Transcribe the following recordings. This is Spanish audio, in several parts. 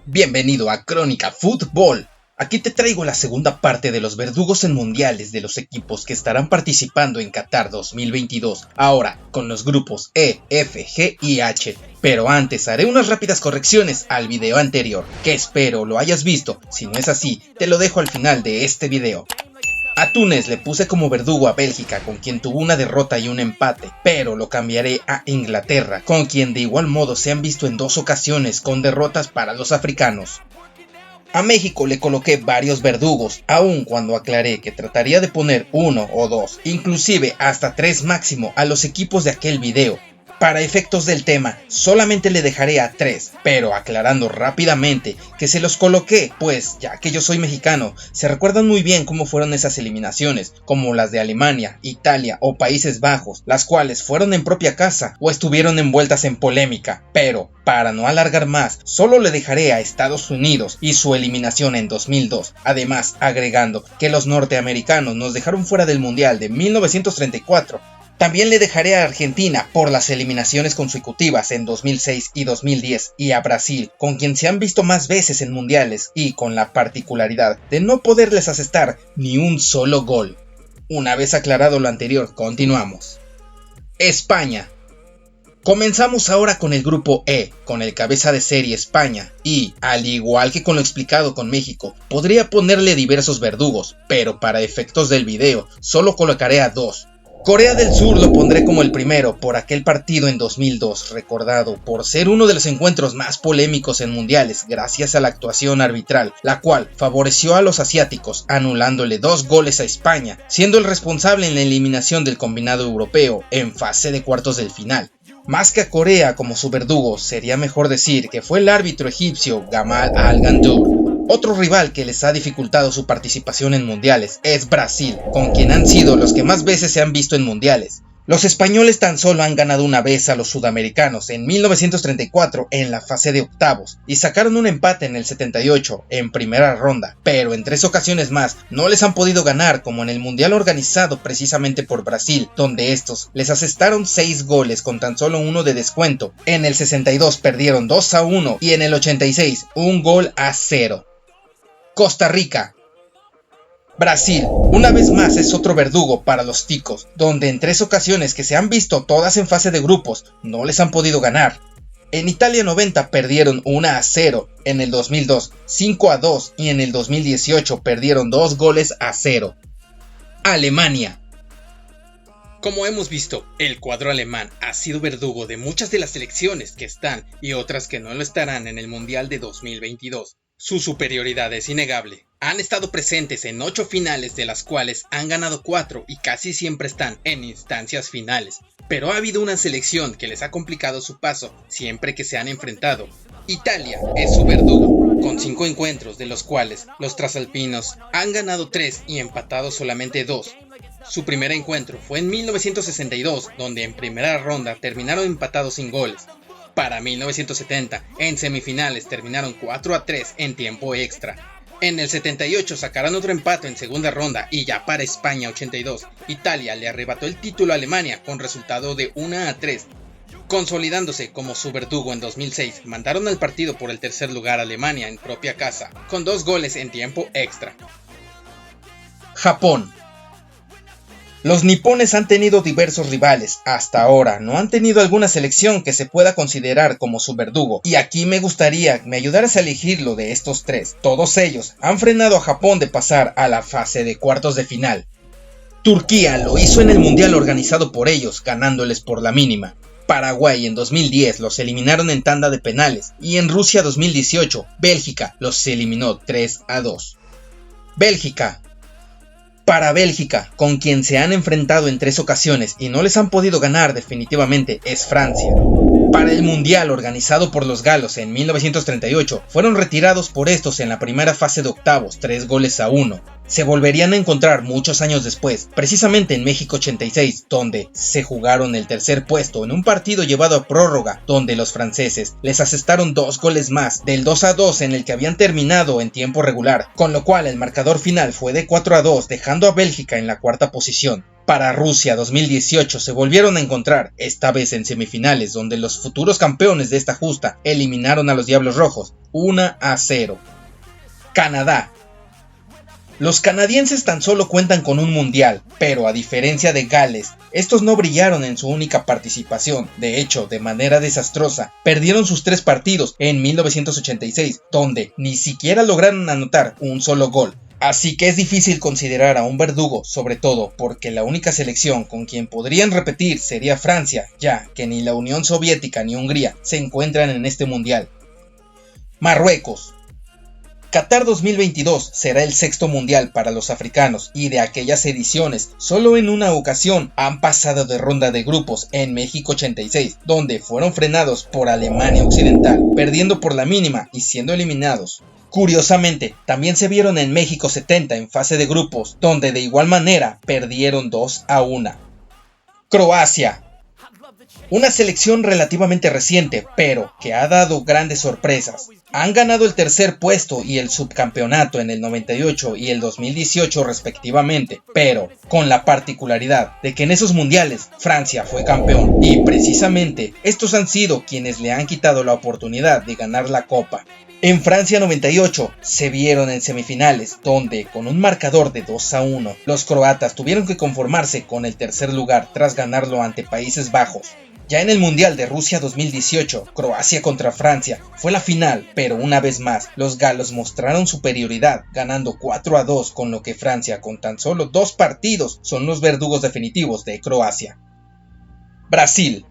Bienvenido a Crónica Fútbol. Aquí te traigo la segunda parte de los verdugos en mundiales de los equipos que estarán participando en Qatar 2022, ahora con los grupos E, F, G y H. Pero antes haré unas rápidas correcciones al video anterior, que espero lo hayas visto. Si no es así, te lo dejo al final de este video. A Túnez le puse como verdugo a Bélgica, con quien tuvo una derrota y un empate, pero lo cambiaré a Inglaterra, con quien de igual modo se han visto en 2 ocasiones con derrotas para los africanos. A México le coloqué varios verdugos, aun cuando aclaré que trataría de poner 1 o 2, inclusive hasta 3 máximo a los equipos de aquel video. Para efectos del tema, solamente le dejaré a 3, pero aclarando rápidamente que se los coloqué, pues ya que yo soy mexicano, se recuerdan muy bien cómo fueron esas eliminaciones, como las de Alemania, Italia o Países Bajos, las cuales fueron en propia casa o estuvieron envueltas en polémica, pero para no alargar más, solo le dejaré a Estados Unidos y su eliminación en 2002, además agregando que los norteamericanos nos dejaron fuera del Mundial de 1934, También le dejaré a Argentina por las eliminaciones consecutivas en 2006 y 2010 y a Brasil, con quien se han visto más veces en mundiales y con la particularidad de no poderles asestar ni un solo gol. Una vez aclarado lo anterior, continuamos. España. Comenzamos ahora con el grupo E, con el cabeza de serie España y, al igual que con lo explicado con México, podría ponerle diversos verdugos, pero para efectos del video solo colocaré a 2. Corea del Sur lo pondré como el primero por aquel partido en 2002, recordado por ser uno de los encuentros más polémicos en mundiales gracias a la actuación arbitral, la cual favoreció a los asiáticos, anulándole 2 goles a España, siendo el responsable en la eliminación del combinado europeo en fase de cuartos del final. Más que a Corea como su verdugo, sería mejor decir que fue el árbitro egipcio Gamal Al-Gandour. Otro rival que les ha dificultado su participación en mundiales es Brasil, con quien han sido los que más veces se han visto en mundiales. Los españoles tan solo han ganado una vez a los sudamericanos en 1934 en la fase de octavos y sacaron un empate en el 78 en primera ronda, pero en 3 ocasiones más no les han podido ganar, como en el mundial organizado precisamente por Brasil, donde estos les asestaron 6 goles con tan solo 1 de descuento. En el 62 perdieron 2-1 y en el 86 1-0. Costa Rica. Brasil, una vez más es otro verdugo para los ticos, donde en 3 ocasiones que se han visto todas en fase de grupos, no les han podido ganar. En Italia 90 perdieron 1-0, en el 2002 5-2 y en el 2018 perdieron 2-0. Alemania. Como hemos visto, el cuadro alemán ha sido verdugo de muchas de las selecciones que están y otras que no lo estarán en el Mundial de 2022. Su superioridad es innegable. Han estado presentes en 8 finales, de las cuales han ganado 4 y casi siempre están en instancias finales. Pero ha habido una selección que les ha complicado su paso siempre que se han enfrentado. Italia es su verdugo, con 5 encuentros, de los cuales los trasalpinos han ganado 3 y empatado solamente 2. Su primer encuentro fue en 1962, donde en primera ronda terminaron empatados sin goles. Para 1970, en semifinales terminaron 4-3 en tiempo extra. En el 78 sacaron otro empate en segunda ronda y ya para España 82, Italia le arrebató el título a Alemania con resultado de 1-3. Consolidándose como su verdugo en 2006, mandaron al partido por el tercer lugar a Alemania en propia casa, con 2 goles en tiempo extra. Japón. Los nipones han tenido diversos rivales, hasta ahora no han tenido alguna selección que se pueda considerar como su verdugo, y aquí me gustaría que me ayudaras a elegirlo de estos 3. Todos ellos han frenado a Japón de pasar a la fase de cuartos de final. Turquía lo hizo en el mundial organizado por ellos, ganándoles por la mínima. Paraguay en 2010 los eliminaron en tanda de penales, y en Rusia 2018, Bélgica los eliminó 3-2. Bélgica. Para Bélgica, con quien se han enfrentado en 3 ocasiones y no les han podido ganar definitivamente, es Francia. Para el mundial organizado por los galos en 1938, fueron retirados por estos en la primera fase de octavos, 3-1. Se volverían a encontrar muchos años después, precisamente en México 86, donde se jugaron el tercer puesto en un partido llevado a prórroga, donde los franceses les asestaron 2 goles más del 2-2 en el que habían terminado en tiempo regular, con lo cual el marcador final fue de 4-2, dejando a Bélgica en la cuarta posición. Para Rusia 2018 se volvieron a encontrar, esta vez en semifinales, donde los futuros campeones de esta justa eliminaron a los Diablos Rojos 1-0. Canadá. Los canadienses tan solo cuentan con un mundial, pero a diferencia de Gales, estos no brillaron en su única participación. De hecho, de manera desastrosa, perdieron sus 3 partidos en 1986, donde ni siquiera lograron anotar un solo gol. Así que es difícil considerar a un verdugo, sobre todo porque la única selección con quien podrían repetir sería Francia, ya que ni la Unión Soviética ni Hungría se encuentran en este mundial. Marruecos. Qatar 2022 será el 6º mundial para los africanos y de aquellas ediciones solo en una ocasión han pasado de ronda de grupos en México 86, donde fueron frenados por Alemania Occidental, perdiendo por la mínima y siendo eliminados. Curiosamente, también se vieron en México 70 en fase de grupos, donde de igual manera perdieron 2-1. Croacia. Una selección relativamente reciente, pero que ha dado grandes sorpresas. Han ganado el 3er puesto y el subcampeonato en el 98 y el 2018 respectivamente, pero con la particularidad de que en esos mundiales Francia fue campeón y precisamente estos han sido quienes le han quitado la oportunidad de ganar la copa. En Francia 98 se vieron en semifinales, donde con un marcador de 2-1, los croatas tuvieron que conformarse con el 3er lugar tras ganarlo ante Países Bajos. Ya en el Mundial de Rusia 2018, Croacia contra Francia fue la final, pero una vez más, los galos mostraron superioridad, ganando 4-2, con lo que Francia, con tan solo 2 partidos, son los verdugos definitivos de Croacia. Brasil.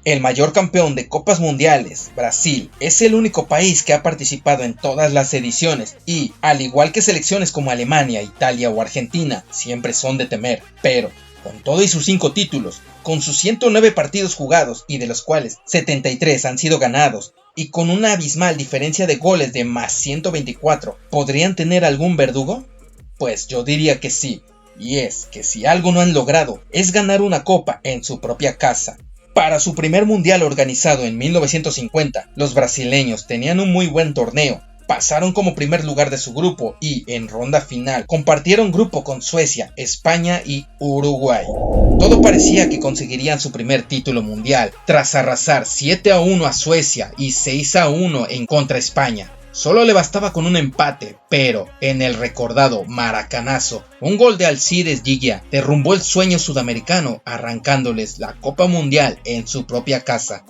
El mayor campeón de Copas Mundiales, Brasil, es el único país que ha participado en todas las ediciones y, al igual que selecciones como Alemania, Italia o Argentina, siempre son de temer, pero con todo y sus 5 títulos, con sus 109 partidos jugados y de los cuales 73 han sido ganados, y con una abismal diferencia de goles de más 124, ¿podrían tener algún verdugo? Pues yo diría que sí, y es que si algo no han logrado es ganar una copa en su propia casa. Para su primer mundial organizado en 1950, los brasileños tenían un muy buen torneo. Pasaron como primer lugar de su grupo y, en ronda final, compartieron grupo con Suecia, España y Uruguay. Todo parecía que conseguirían su primer título mundial, tras arrasar 7-1 a Suecia y 6-1 en contra España. Solo le bastaba con un empate, pero en el recordado Maracanazo, un gol de Alcides Giglia derrumbó el sueño sudamericano, arrancándoles la Copa Mundial en su propia casa.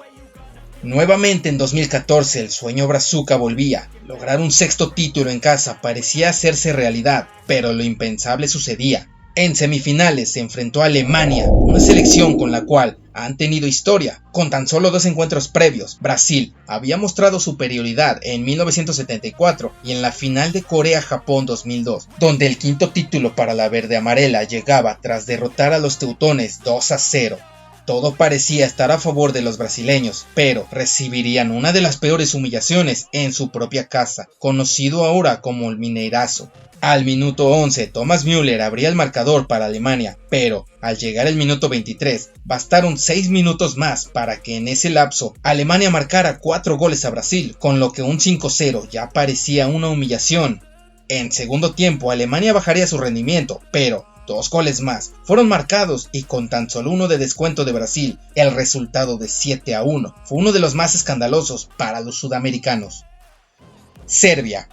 Nuevamente en 2014 el sueño brazuca volvía. Lograr un 6º título en casa parecía hacerse realidad, pero lo impensable sucedía. En semifinales se enfrentó a Alemania, una selección con la cual han tenido historia. Con tan solo 2 encuentros previos, Brasil había mostrado superioridad en 1974 y en la final de Corea-Japón 2002, donde el 5º título para la verde amarela llegaba tras derrotar a los teutones 2-0. Todo parecía estar a favor de los brasileños, pero recibirían una de las peores humillaciones en su propia casa, conocido ahora como el Mineirazo. Al minuto 11, Thomas Müller abría el marcador para Alemania, pero al llegar el minuto 23, bastaron 6 minutos más para que en ese lapso Alemania marcara 4 goles a Brasil, con lo que un 5-0 ya parecía una humillación. En segundo tiempo, Alemania bajaría su rendimiento, pero 2 goles más fueron marcados y con tan solo 1 de descuento de Brasil, el resultado de 7-1 fue uno de los más escandalosos para los sudamericanos. Serbia.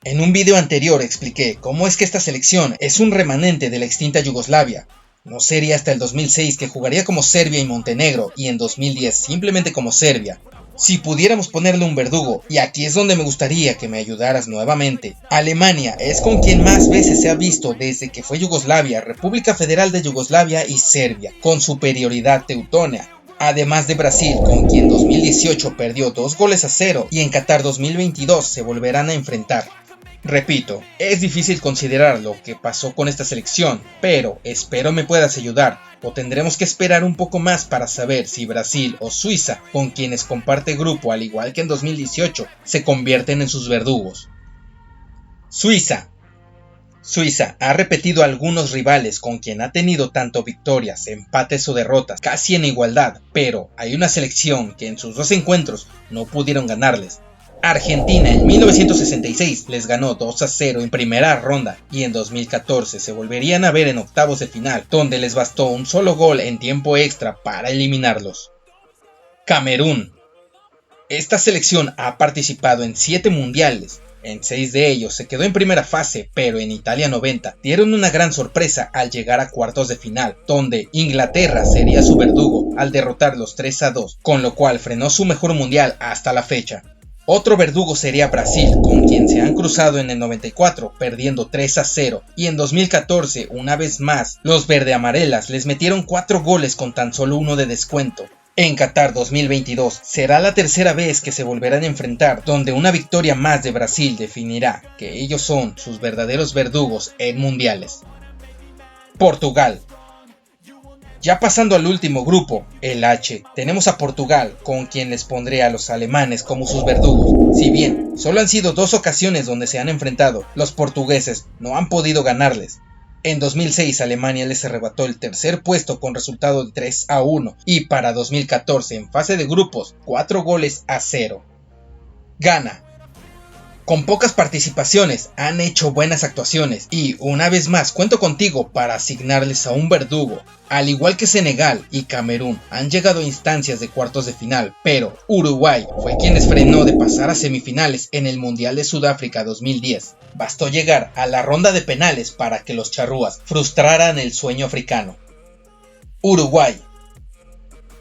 En un video anterior expliqué cómo es que esta selección es un remanente de la extinta Yugoslavia. No sería hasta el 2006 que jugaría como Serbia y Montenegro y en 2010 simplemente como Serbia. Si pudiéramos ponerle un verdugo, y aquí es donde me gustaría que me ayudaras nuevamente, Alemania es con quien más veces se ha visto desde que fue Yugoslavia, República Federal de Yugoslavia y Serbia, con superioridad teutónea. Además de Brasil, con quien 2018 perdió 2-0 y en Qatar 2022 se volverán a enfrentar. Repito, es difícil considerar lo que pasó con esta selección, pero espero me puedas ayudar, o tendremos que esperar un poco más para saber si Brasil o Suiza, con quienes comparte grupo al igual que en 2018, se convierten en sus verdugos. Suiza ha repetido a algunos rivales con quien ha tenido tanto victorias, empates o derrotas, casi en igualdad, pero hay una selección que en sus 2 encuentros no pudieron ganarles. Argentina en 1966 les ganó 2-0 en primera ronda y en 2014 se volverían a ver en octavos de final, donde les bastó un solo gol en tiempo extra para eliminarlos. Camerún. Esta selección ha participado en 7 mundiales. En 6 de ellos se quedó en primera fase, pero en Italia 90 dieron una gran sorpresa al llegar a cuartos de final, donde Inglaterra sería su verdugo al derrotarlos 3-2, con lo cual frenó su mejor mundial hasta la fecha. Otro verdugo sería Brasil, con quien se han cruzado en el 94, perdiendo 3-0, y en 2014, una vez más, los verde-amarelas les metieron 4 goles con tan solo 1 de descuento. En Qatar 2022 será la tercera vez que se volverán a enfrentar, donde una victoria más de Brasil definirá que ellos son sus verdaderos verdugos en mundiales. Portugal. Ya pasando al último grupo, el H, tenemos a Portugal, con quien les pondré a los alemanes como sus verdugos. Si bien solo han sido 2 ocasiones donde se han enfrentado, los portugueses no han podido ganarles. En 2006 Alemania les arrebató el tercer puesto con resultado de 3-1 y para 2014 en fase de grupos 4-0. Ghana. Con pocas participaciones han hecho buenas actuaciones y una vez más cuento contigo para asignarles a un verdugo. Al igual que Senegal y Camerún han llegado a instancias de cuartos de final, pero Uruguay fue quien les frenó de pasar a semifinales en el Mundial de Sudáfrica 2010. Bastó llegar a la ronda de penales para que los charrúas frustraran el sueño africano. Uruguay.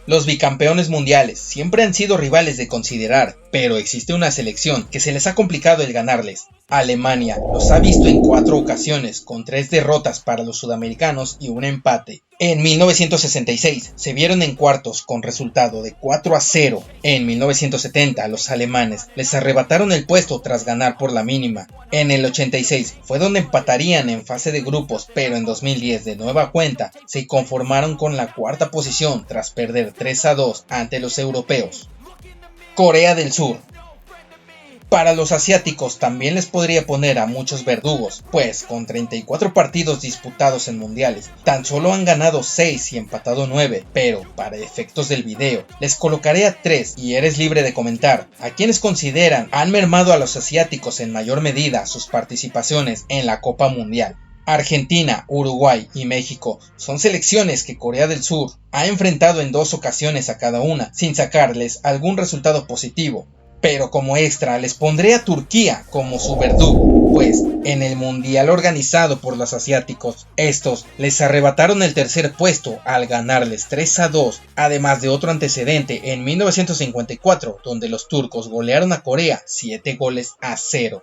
Los bicampeones mundiales siempre han sido rivales de considerar, pero existe una selección que se les ha complicado el ganarles. Alemania los ha visto en 4 ocasiones, con 3 derrotas para los sudamericanos y un empate. En 1966 se vieron en cuartos con resultado de 4-0. En 1970 los alemanes les arrebataron el puesto tras ganar por la mínima. En el 86 fue donde empatarían en fase de grupos, pero en 2010 de nueva cuenta se conformaron con la cuarta posición tras perder 3-2 ante los europeos. Corea del Sur. Para los asiáticos también les podría poner a muchos verdugos, pues con 34 partidos disputados en mundiales, tan solo han ganado 6 y empatado 9, pero para efectos del video, les colocaré a 3 y eres libre de comentar a quienes consideran han mermado a los asiáticos en mayor medida sus participaciones en la Copa Mundial. Argentina, Uruguay y México son selecciones que Corea del Sur ha enfrentado en 2 ocasiones a cada una, sin sacarles algún resultado positivo. Pero como extra les pondré a Turquía como su verdugo, pues en el mundial organizado por los asiáticos, estos les arrebataron el tercer puesto al ganarles 3-2, además de otro antecedente en 1954, donde los turcos golearon a Corea 7-0.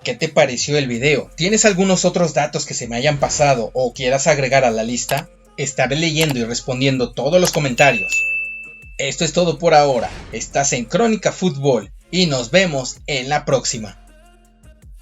¿Qué te pareció el video? ¿Tienes algunos otros datos que se me hayan pasado o quieras agregar a la lista? Estaré leyendo y respondiendo todos los comentarios. Esto es todo por ahora, estás en Crónica Fútbol y nos vemos en la próxima.